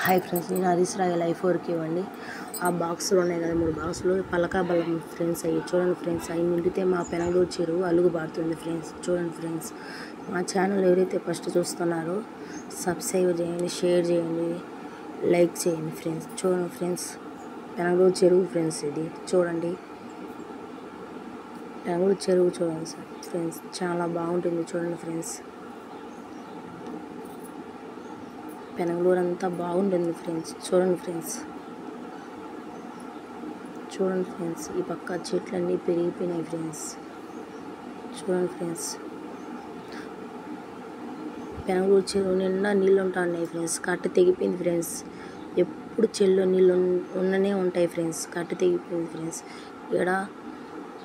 Hi friends, నేను Harish royal i4కి ఇవ్వండి. ఆ బాక్స్లో ఉన్నాయి కదా 3 బాక్సులు పలకా బలం ఫ్రెండ్స్. అవి చూడండి ఫ్రెండ్స్, అవి నిండితే మా పెనగలూరు చెరువు అలుగు బారుతుంది ఫ్రెండ్స్. చూడండి ఫ్రెండ్స్, మా ఛానల్ ఎవరైతే ఫస్ట్ చూస్తున్నారో సబ్స్క్రైబ్ చేయండి, షేర్ చేయండి, లైక్ చేయండి ఫ్రెండ్స్. చూడండి ఫ్రెండ్స్, పెనగలూరు చెరువు ఫ్రెండ్స్. ఇది చూడండి, పెనగలూరు చెరువు చూడండి సార్ ఫ్రెండ్స్, చాలా బాగుంటుంది. చూడండి ఫ్రెండ్స్, పెనగలూరు అంతా బాగుంటుంది ఫ్రెండ్స్. చూడండి ఫ్రెండ్స్, చూడండి ఫ్రెండ్స్, ఈ పక్క చెట్లన్నీ పెరిగిపోయినాయి ఫ్రెండ్స్. చూడండి ఫ్రెండ్స్, పెనగలూరు చెరువు నిండా నీళ్ళు ఉంటున్నాయి ఫ్రెండ్స్. కట్ట తెగిపోయింది ఫ్రెండ్స్. ఎప్పుడు చెల్లో నీళ్ళు ఉండనే ఉంటాయి ఫ్రెండ్స్. కట్ట తెగిపోయింది ఫ్రెండ్స్. ఇక్కడ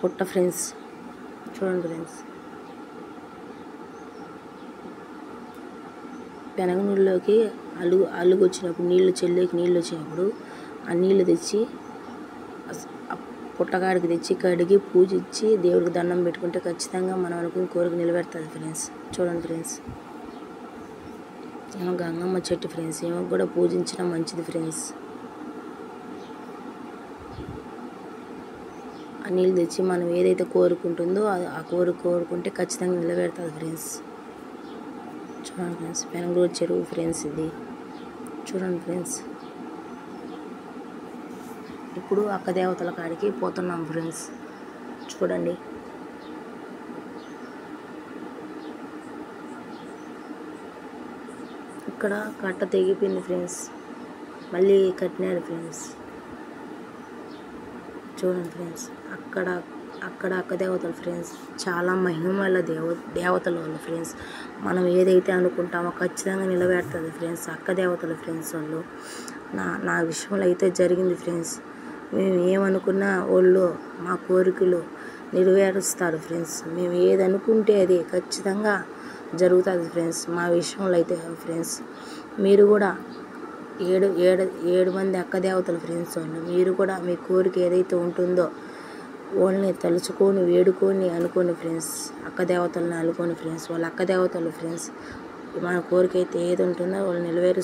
పుట్ట ఫ్రెండ్స్. చూడండి ఫ్రెండ్స్, పెనగనూరులోకి అలుగు వచ్చినప్పుడు చెల్లోకి నీళ్ళు వచ్చినప్పుడు ఆ నీళ్ళు తెచ్చి పుట్టగాడికి తెచ్చి కడిగి పూజించి దేవుడికి దండం పెట్టుకుంటే ఖచ్చితంగా మనం అనుకుని కోరిక నిలబెడుతుంది ఫ్రెండ్స్. చూడండి ఫ్రెండ్స్, ఏమో గంగమ్మ చెట్టు ఫ్రెండ్స్, ఏమో కూడా పూజించడం మంచిది ఫ్రెండ్స్. ఆ నీళ్ళు తెచ్చి మనం ఏదైతే కోరుకుంటుందో ఆ కోరుకుంటే ఖచ్చితంగా నిలబెడుతుంది ఫ్రెండ్స్. చూడండి ఫ్రెండ్స్, పెనగలూరు చెరువు ఫ్రెండ్స్ ఇది. చూడండి ఫ్రెండ్స్, ఇప్పుడు అక్క దేవతల కాడికి పోతున్నాం ఫ్రెండ్స్. చూడండి, ఇక్కడ కట్ట తెగిపోయింది ఫ్రెండ్స్, మళ్ళీ కట్టినారు ఫ్రెండ్స్. చూడండి ఫ్రెండ్స్, అక్కడ అక్క దేవతలు ఫ్రెండ్స్, చాలా మహిమల దేవతలు వాళ్ళు ఫ్రెండ్స్. మనం ఏదైతే అనుకుంటామో ఖచ్చితంగా నిలబెడుతుంది ఫ్రెండ్స్. అక్క దేవతలు ఫ్రెండ్స్ వాళ్ళు. నా విషయంలో అయితే జరిగింది ఫ్రెండ్స్. మేము ఏమనుకున్నా వాళ్ళు మా కోరికలు నెరవేరుస్తారు ఫ్రెండ్స్. మేము ఏది అనుకుంటే అది ఖచ్చితంగా జరుగుతుంది ఫ్రెండ్స్ మా విషయంలో అయితే ఫ్రెండ్స్. మీరు కూడా 7 మంది అక్క దేవతలు ఫ్రెండ్స్ వాళ్ళు. మీరు కూడా మీ కోరిక ఏదైతే ఉంటుందో వాళ్ళని తలుచుకొని వేడుకొని అనుకోని ఫ్రెండ్స్. అక్క దేవతలను అనుకోని ఫ్రెండ్స్. వాళ్ళ అక్క దేవతలు ఫ్రెండ్స్. మన కోరిక అయితే ఏది ఉంటుందో వాళ్ళు నెరవేరుస్తారు.